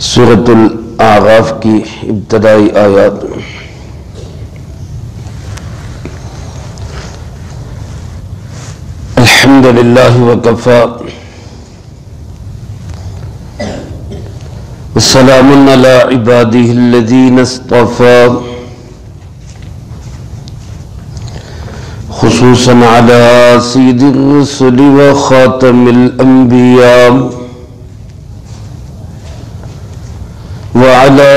سورۃ الاعراف کی ابتدائی آیات۔ الحمد للہ وکفی وسلام علی عبادہ الذین اصطفی خصوصا علی سید الرسل وخاتم الانبیاء وعلى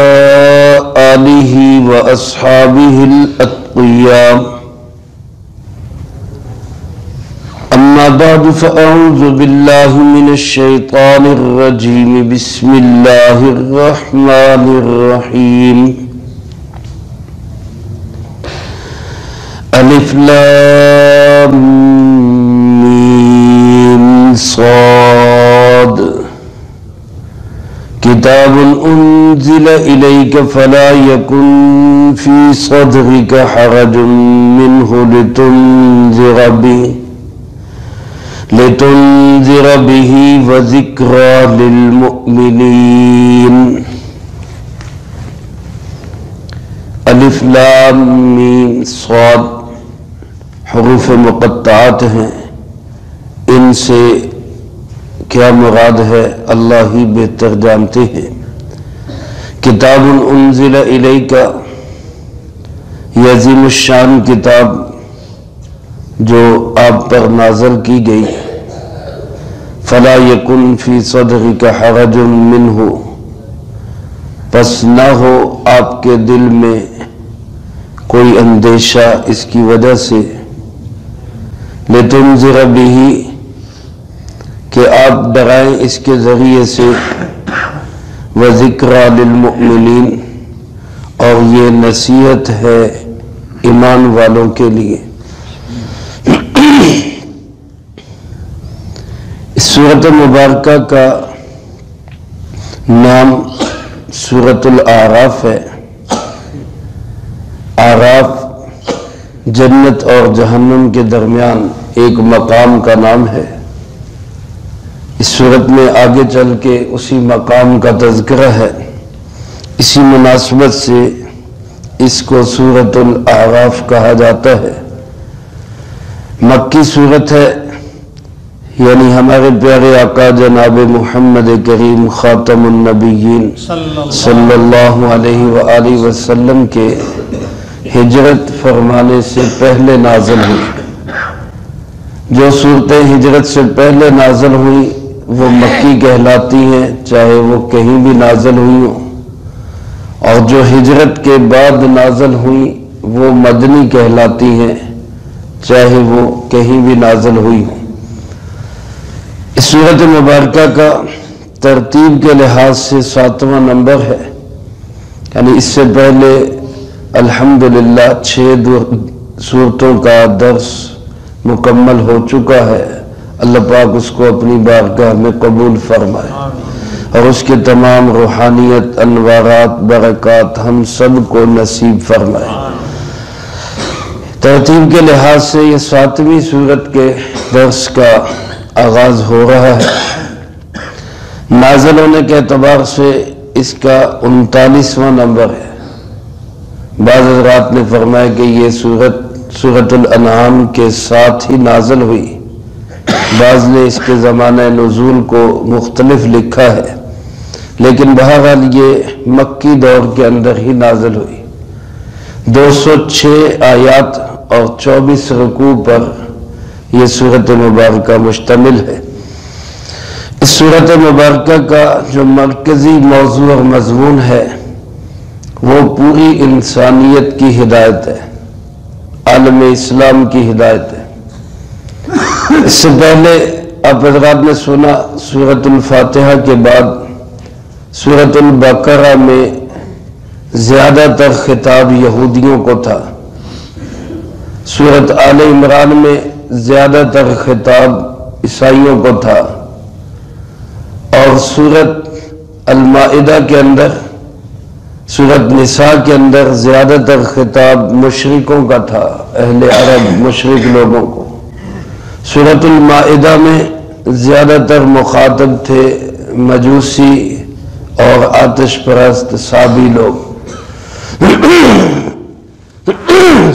آلہ واصحابہ الاتقیاء۔ اما بعد فاعوذ باللہ من الشیطان الرجیم، بسم اللہ الرحمن الرحیم۔ الف لام میم صاد، کتاب انزل الیک فلا یکن فی صدرک حرج منہ لتنذر به وذکری للمؤمنین۔ الف لام میم صاد حروف مقطعات ہیں، ان سے کیا مراد ہے اللہ ہی بہتر جانتے ہیں۔ کتاب انزل الیک، یہ عظیم الشان کتاب جو آپ پر نازل کی گئی، فلا یکن فی صدرک حرج منہ، پس نہ ہو آپ کے دل میں کوئی اندیشہ اس کی وجہ سے، لتنذر بہ، کہ آپ ڈرائیں اس کے ذریعے سے، وذکری للمؤمنین، اور یہ نصیحت ہے ایمان والوں کے لیے۔ اس سورۃ مبارکہ کا نام سورۃ الاعراف ہے۔ اعراف جنت اور جہنم کے درمیان ایک مقام کا نام ہے۔ اس صورت میں آگے چل کے اسی مقام کا تذکرہ ہے، اسی مناسبت سے اس کو سورۃ الاعراف کہا جاتا ہے۔ مکی صورت ہے، یعنی ہمارے پیارے آقا جناب محمد کریم خاتم النبیین صلی اللہ علیہ وآلہ وسلم کے ہجرت فرمانے سے پہلے نازل ہوئی۔ جو صورتیں ہجرت سے پہلے نازل ہوئی وہ مکی کہلاتی ہیں، چاہے وہ کہیں بھی نازل ہوئی ہوں، اور جو ہجرت کے بعد نازل ہوئی وہ مدنی کہلاتی ہیں، چاہے وہ کہیں بھی نازل ہوئی ہوں۔ اس سورۃ مبارکہ کا ترتیب کے لحاظ سے 7واں نمبر ہے، یعنی اس سے پہلے الحمدللہ 6 سورتوں کا درس مکمل ہو چکا ہے۔ اللہ پاک اس کو اپنی بارگاہ میں قبول فرمائے اور اس کے تمام روحانیت، انوارات، برکات ہم سب کو نصیب فرمائے۔ ترتیب کے لحاظ سے یہ 7ویں سورت کے درس کا آغاز ہو رہا ہے۔ نازل ہونے کے اعتبار سے اس کا 39واں نمبر ہے۔ بعض حضرات نے فرمایا کہ یہ سورۃ الانعام کے ساتھ ہی نازل ہوئی، بعض نے اس کے زمانہ نزول کو مختلف لکھا ہے، لیکن بہرحال یہ مکی دور کے اندر ہی نازل ہوئی۔ 206 آیات اور 24 رکوع پر یہ سورۃ مبارکہ مشتمل ہے۔ اس سورۃ مبارکہ کا جو مرکزی موضوع اور مضمون ہے وہ پوری انسانیت کی ہدایت ہے، عالم اسلام کی ہدایت ہے۔ اس سے پہلے آپ حضرات نے سنا سورۃ الفاتحہ کے بعد سورۃ البقرہ میں زیادہ تر خطاب یہودیوں کو تھا، سورۃ آل عمران میں زیادہ تر خطاب عیسائیوں کو تھا، اور سورۃ المائدہ کے اندر، سورۃ نساء کے اندر زیادہ تر خطاب مشرکوں کا تھا، اہل عرب مشرک لوگوں کو۔ سورۃ المائدہ میں زیادہ تر مخاطب تھے مجوسی اور آتش پرست صابی لوگ۔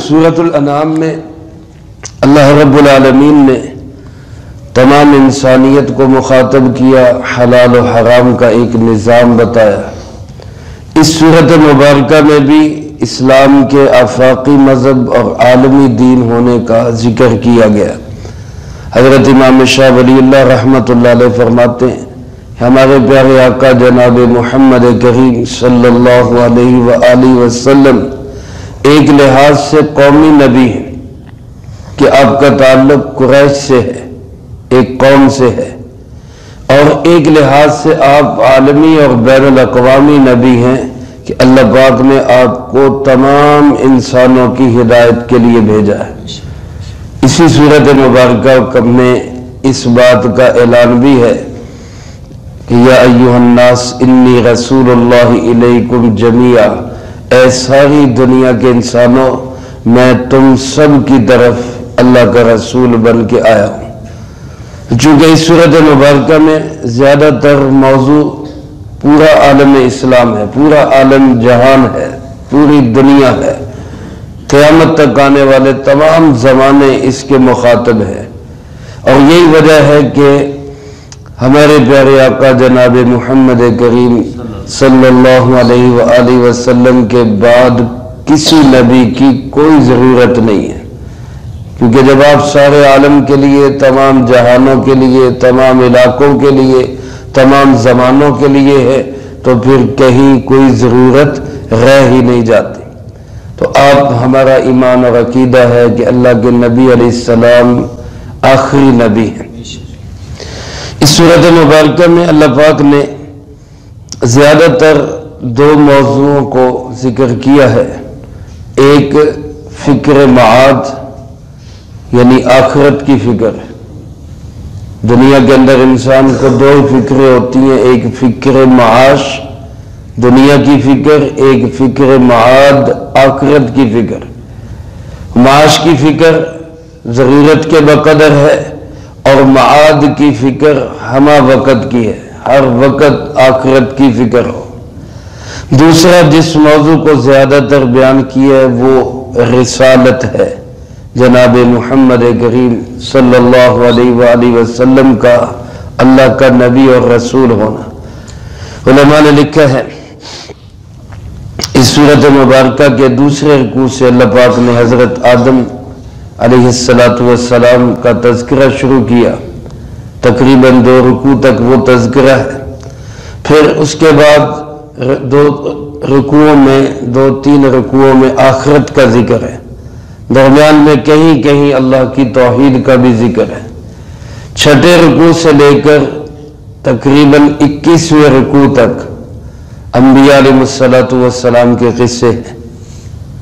سورۃ الانعام میں اللہ رب العالمین نے تمام انسانیت کو مخاطب کیا، حلال و حرام کا ایک نظام بتایا۔ اس صورت مبارکہ میں بھی اسلام کے آفاقی مذہب اور عالمی دین ہونے کا ذکر کیا گیا۔ حضرت امام شاہ ولی اللہ رحمۃ اللہ علیہ فرماتے ہیں، ہمارے پیارے آقا جناب محمد کریم صلی اللہ علیہ وآلہ وسلم ایک لحاظ سے قومی نبی ہیں کہ آپ کا تعلق قریش سے ہے، ایک قوم سے ہے، اور ایک لحاظ سے آپ عالمی اور بین الاقوامی نبی ہیں کہ اللہ پاک نے آپ کو تمام انسانوں کی ہدایت کے لیے بھیجا ہے۔ اسی صورت مبارکہ میں اس بات کا اعلان بھی ہے کہ یا ایھا الناس انی رسول اللہ الیکم جمیعا، اے ساری دنیا کے انسانوں، میں تم سب کی طرف اللہ کا رسول بن کے آیا ہوں۔ چونکہ اس صورت مبارکہ میں زیادہ تر موضوع پورا عالم اسلام ہے، پورا عالم جہان ہے، پوری دنیا ہے، قیامت تک آنے والے تمام زمانے اس کے مخاطب ہیں، اور یہی وجہ ہے کہ ہمارے پیارے آقا جناب محمد کریم صلی اللہ علیہ وآلہ وسلم کے بعد کسی نبی کی کوئی ضرورت نہیں ہے، کیونکہ جب آپ سارے عالم کے لیے، تمام جہانوں کے لیے، تمام علاقوں کے لیے، تمام زمانوں کے لیے ہے تو پھر کہیں کوئی ضرورت رہ ہی نہیں جاتی۔ تو آپ ہمارا ایمان اور عقیدہ ہے کہ اللہ کے نبی علیہ السلام آخری نبی ہیں۔ اس صورت مبارکہ میں اللہ پاک نے زیادہ تر دو موضوعوں کو ذکر کیا ہے، ایک فکر معاد یعنی آخرت کی فکر ہے۔ دنیا کے اندر انسان کو دو فکریں ہوتی ہیں، ایک فکر معاش دنیا کی فکر، ایک فکر معاد آخرت کی فکر۔ معاش کی فکر ضرورت کے بقدر ہے اور معاد کی فکر ہمہ وقت کی ہے، ہر وقت آخرت کی فکر ہو۔ دوسرا جس موضوع کو زیادہ تر بیان کیا ہے وہ رسالت ہے، جناب محمد کریم صلی اللہ علیہ وآلہ وسلم کا اللہ کا نبی اور رسول ہونا۔ علماء نے لکھا ہے اس صورت مبارکہ کے دوسرے رکوع سے اللہ پاک نے حضرت آدم علیہ السلام کا تذکرہ شروع کیا، تقریباً 2 رکوع تک وہ تذکرہ ہے۔ پھر اس کے بعد 2 رکوعوں میں 2-3 رکوعوں میں آخرت کا ذکر ہے، درمیان میں کہیں کہیں اللہ کی توحید کا بھی ذکر ہے۔ 6 رکوع سے لے کر تقریباً 21ویں رکوع تک انبیاء علیہ السلام کے قصے ہیں،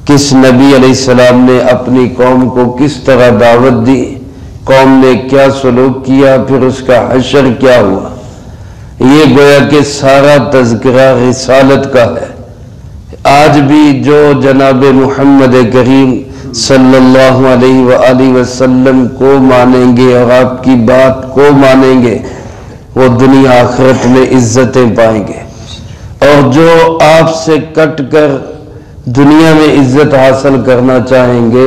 کس نبی علیہ السلام نے اپنی قوم کو کس طرح دعوت دی، قوم نے کیا سلوک کیا، پھر اس کا حشر کیا ہوا۔ یہ گویا کہ سارا تذکرہ رسالت کا ہے۔ آج بھی جو جناب محمد کریم صلی اللہ علیہ وآلہ وسلم کو مانیں گے اور آپ کی بات کو مانیں گے وہ دنیا آخرت میں عزتیں پائیں گے، اور جو آپ سے کٹ کر دنیا میں عزت حاصل کرنا چاہیں گے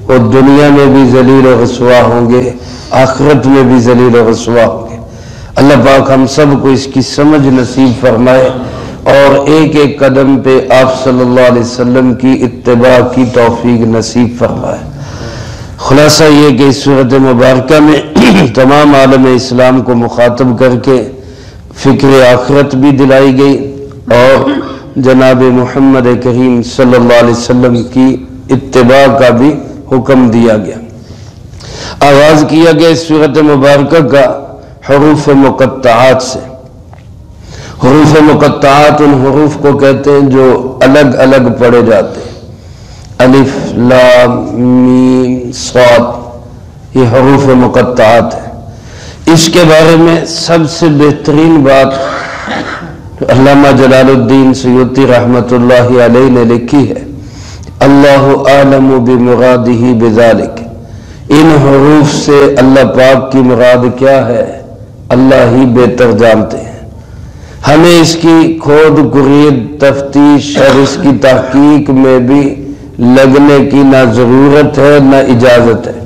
وہ دنیا میں بھی ذلیل و رسوا ہوں گے، آخرت میں بھی ذلیل و رسوا ہوں گے۔ اللہ پاک ہم سب کو اس کی سمجھ نصیب فرمائے اور ایک ایک قدم پہ آپ صلی اللہ علیہ وسلم کی اتباع کی توفیق نصیب فرمائے۔ خلاصہ یہ کہ اس صورت مبارکہ میں تمام عالم اسلام کو مخاطب کر کے فکر آخرت بھی دلائی گئی اور جناب محمد کریم صلی اللہ علیہ وسلم کی اتباع کا بھی حکم دیا گیا۔ آغاز کیا گیا اس صورت مبارکہ کا حروف مقطعات سے۔ حروف مقطعات ان حروف کو کہتے ہیں جو الگ الگ پڑھے جاتے ہیں، الف لام میم صاد، یہ حروف مقطعات ہیں۔ اس کے بارے میں سب سے بہترین بات علامہ جلال الدین سیوطی رحمۃ اللہ علیہ نے لکھی ہے، اللہ اعلم بمرادہ بذالک، ان حروف سے اللہ پاک کی مراد کیا ہے اللہ ہی بہتر جانتے ہیں۔ ہمیں اس کی کھود کرید تفتیش اور اس کی تحقیق میں بھی لگنے کی نہ ضرورت ہے نہ اجازت ہے،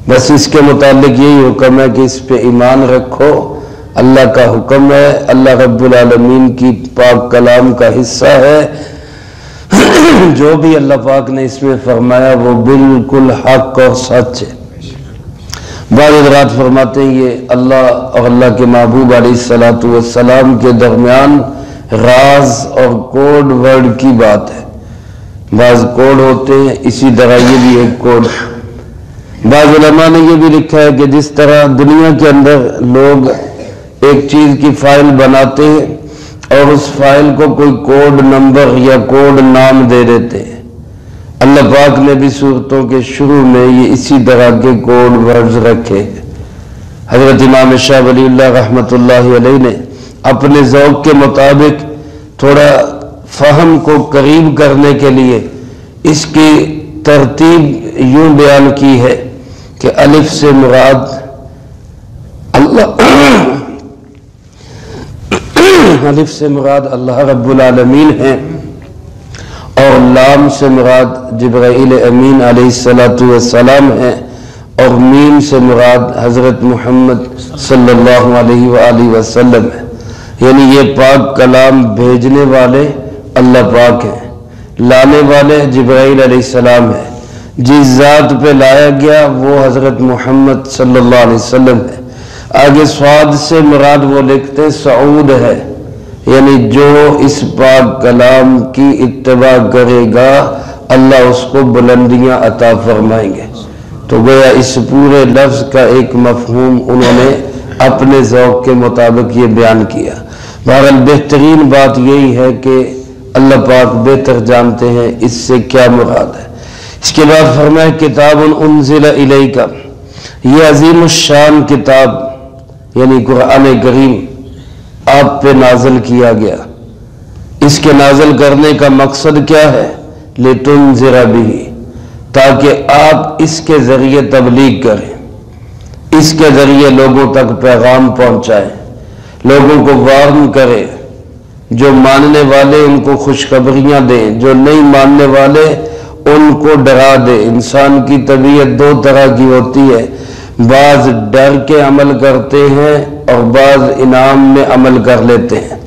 بس اس کے متعلق یہی حکم ہے کہ اس پہ ایمان رکھو، اللہ کا حکم ہے، اللہ رب العالمین کی پاک کلام کا حصہ ہے، جو بھی اللہ پاک نے اس میں فرمایا وہ بالکل حق اور سچ ہے۔ بعض حضرات فرماتے ہیں یہ اللہ اور اللہ کے محبوب علیہ السلام کے درمیان راز اور کوڈ ورڈ کی بات ہے، بعض کوڈ ہوتے ہیں، اسی طرح یہ بھی ایک کوڈ ہے۔ بعض علماء نے یہ بھی لکھا ہے کہ جس طرح دنیا کے اندر لوگ ایک چیز کی فائل بناتے ہیں اور اس فائل کو کوئی کوڈ نمبر یا کوڈ نام دے دیتے ہیں، اللہ پاک نے بھی صورتوں کے شروع میں یہ اسی طرح کے کوڈ ورڈز رکھے۔ حضرت امام شاہ ولی اللہ رحمۃ اللہ علیہ نے اپنے ذوق کے مطابق تھوڑا فہم کو قریب کرنے کے لیے اس کی ترتیب یوں بیان کی ہے کہ الف سے مراد اللہ الف سے مراد اللہ رب العالمین ہے، اور لام سے مراد جبرائیل امین علیہ السلام ہے، اور میم سے مراد حضرت محمد صلی اللہ علیہ وآلہ وسلم ہے، یعنی یہ پاک کلام بھیجنے والے اللہ پاک ہیں، لانے والے جبرائیل علیہ السلام ہے، جس ذات پہ لایا گیا وہ حضرت محمد صلی اللہ علیہ وسلم ہے۔ آگے صاد سے مراد وہ لکھتے سعود ہے، یعنی جو اس پاک کلام کی اتباع کرے گا اللہ اس کو بلندیاں عطا فرمائیں گے۔ تو گویا اس پورے لفظ کا ایک مفہوم انہوں نے اپنے ذوق کے مطابق یہ بیان کیا۔ بہرحال بہترین بات یہی ہے کہ اللہ پاک بہتر جانتے ہیں اس سے کیا مراد ہے۔ اس کے بعد فرمایا کتاب انزل الیک، یہ عظیم الشان کتاب یعنی قرآن کریم آپ پہ نازل کیا گیا۔ اس کے نازل کرنے کا مقصد کیا ہے؟ لِتُنذِرَ بِهِ، تاکہ آپ اس کے ذریعے تبلیغ کریں، اس کے ذریعے لوگوں تک پیغام پہنچائیں، لوگوں کو وارن کریں، جو ماننے والے ان کو خوشخبریاں دیں، جو نہیں ماننے والے ان کو ڈرا دے۔ انسان کی طبیعت دو طرح کی ہوتی ہے، بعض ڈر کے عمل کرتے ہیں اور بعض انعام میں عمل کر لیتے ہیں۔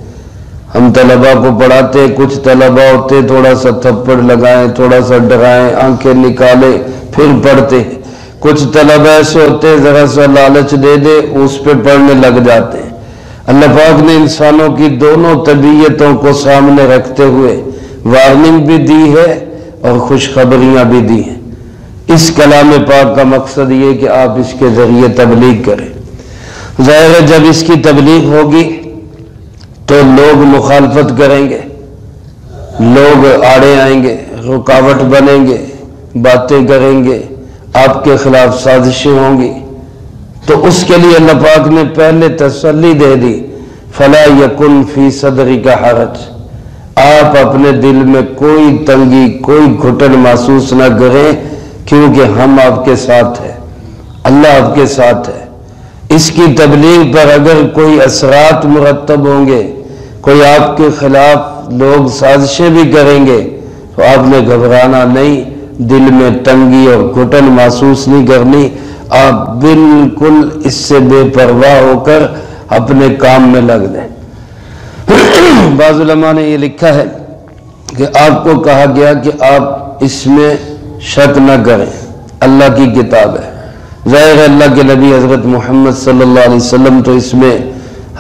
ہم طلباء کو پڑھاتے ہیں، کچھ طلباء ہوتے تھوڑا سا تھپڑ لگائیں، تھوڑا سا ڈرائیں، آنکھیں نکالیں، پھر پڑھتے ہیں۔ کچھ طلباء ایسے ہوتے ہیں ذرا سا لالچ دے دے اس پہ پڑھنے لگ جاتے ہیں۔ اللہ پاک نے انسانوں کی دونوں طبیعتوں کو سامنے رکھتے ہوئے وارننگ بھی دی ہے اور خوشخبریاں بھی دی ہیں۔ اس کلام پاک کا مقصد یہ کہ آپ اس کے ذریعے تبلیغ کریں۔ ظاہر ہے جب اس کی تبلیغ ہوگی تو لوگ مخالفت کریں گے، لوگ آڑے آئیں گے، رکاوٹ بنیں گے، باتیں کریں گے، آپ کے خلاف سازشیں ہوں گی، تو اس کے لیے اللہ پاک نے پہلے تسلی دے دی فَلَا يَكُنْ فِي صَدْرِكَ حَرَجٌ، آپ اپنے دل میں کوئی تنگی کوئی گھٹن محسوس نہ کریں، کیونکہ ہم آپ کے ساتھ ہیں، اللہ آپ کے ساتھ ہے۔ اس کی تبلیغ پر اگر کوئی اثرات مرتب ہوں گے، کوئی آپ کے خلاف لوگ سازشیں بھی کریں گے، تو آپ نے گھبرانا نہیں، دل میں تنگی اور گھٹن محسوس نہیں کرنی، آپ بالکل اس سے بے پرواہ ہو کر اپنے کام میں لگ دیں۔ بعض علماء نے یہ لکھا ہے کہ آپ کو کہا گیا کہ آپ اس میں شک نہ کریں، اللہ کی کتاب ہے۔ ظاہر ہے اللہ کے نبی حضرت محمد صلی اللہ علیہ وسلم تو اس میں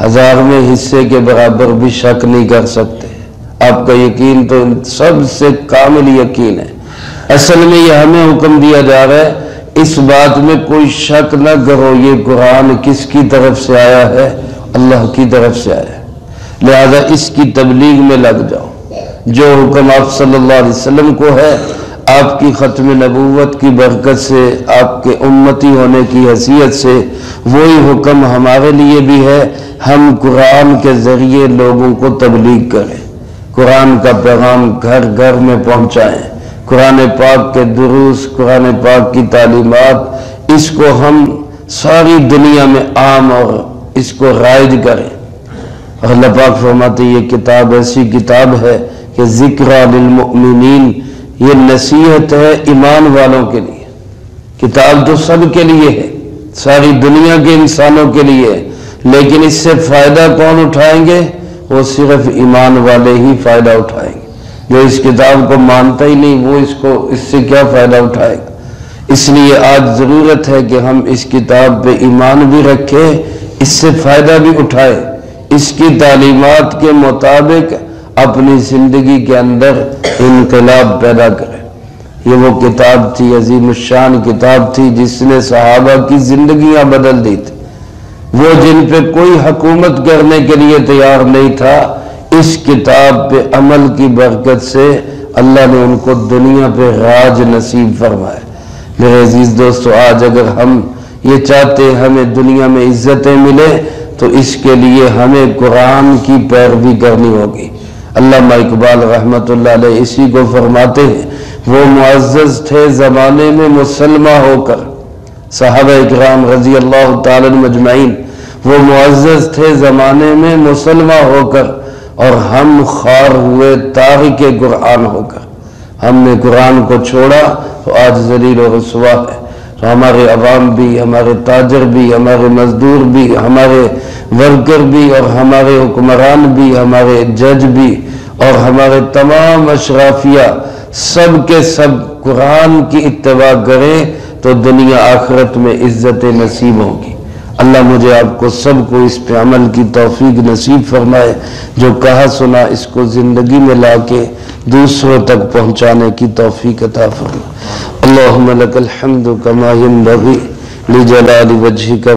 1000ویں حصے کے برابر بھی شک نہیں کر سکتے، آپ کا یقین تو سب سے کامل یقین ہے۔ اصل میں یہ ہمیں حکم دیا جا رہا ہے اس بات میں کوئی شک نہ کرو، یہ قرآن کس کی طرف سے آیا ہے؟ اللہ کی طرف سے آیا ہے، لہذا اس کی تبلیغ میں لگ جاؤ۔ جو حکم آپ صلی اللہ علیہ وسلم کو ہے، آپ کی ختم نبوت کی برکت سے، آپ کے امتی ہونے کی حیثیت سے، وہی حکم ہمارے لیے بھی ہے، ہم قرآن کے ذریعے لوگوں کو تبلیغ کریں، قرآن کا پیغام گھر گھر میں پہنچائیں، قرآن پاک کے دروس، قرآن پاک کی تعلیمات، اس کو ہم ساری دنیا میں عام اور اس کو رائج کریں۔ اور اللہ پاک فرماتے یہ کتاب ایسی کتاب ہے کہ ذکرى للمؤمنین، یہ نصیحت ہے ایمان والوں کے لیے۔ کتاب تو سب کے لیے ہے، ساری دنیا کے انسانوں کے لیے ہے، لیکن اس سے فائدہ کون اٹھائیں گے؟ وہ صرف ایمان والے ہی فائدہ اٹھائیں گے۔ جو اس کتاب کو مانتا ہی نہیں وہ اس سے کیا فائدہ اٹھائے گا؟ اس لیے آج ضرورت ہے کہ ہم اس کتاب پہ ایمان بھی رکھیں، اس سے فائدہ بھی اٹھائیں، اس کی تعلیمات کے مطابق اپنی زندگی کے اندر انقلاب پیدا کریں۔ یہ وہ کتاب تھی، عظیم الشان کتاب تھی، جس نے صحابہ کی زندگیاں بدل دی تھی۔ وہ جن پہ کوئی حکومت کرنے کے لیے تیار نہیں تھا، اس کتاب پہ عمل کی برکت سے اللہ نے ان کو دنیا پہ راج نصیب فرمایا۔ میرے عزیز دوستو، آج اگر ہم یہ چاہتے ہیں ہمیں دنیا میں عزتیں ملے تو اس کے لیے ہمیں قرآن کی پیروی کرنی ہوگی۔ علامہ اقبال رحمۃ اللہ علیہ اسی کو فرماتے ہیں، وہ معزز تھے زمانے میں مسلمہ ہو کر، صحابہ اکرام رضی اللہ تعالی مجمعین، وہ معزز تھے زمانے میں مسلمہ ہو کر، اور ہم خوار ہوئے تارک قرآن ہو کر۔ ہم نے قرآن کو چھوڑا تو آج ذلیل و رسوا ہے۔ تو ہمارے عوام بھی، ہمارے تاجر بھی، ہمارے مزدور بھی، ہمارے ورکر بھی، اور ہمارے حکمران بھی، ہمارے جج بھی، اور ہمارے تمام اشرافیہ، سب کے سب قرآن کی اتباع کریں تو دنیا آخرت میں عزت نصیب ہوگی۔ اللہ مجھے آپ کو سب کو اس پہ عمل کی توفیق نصیب فرمائے، جو کہا سنا اس کو زندگی میں لا کے دوسروں تک پہنچانے کی توفیق عطا فرمائے۔ اللہم لک الحمد کما ینبغی لجلال وجہک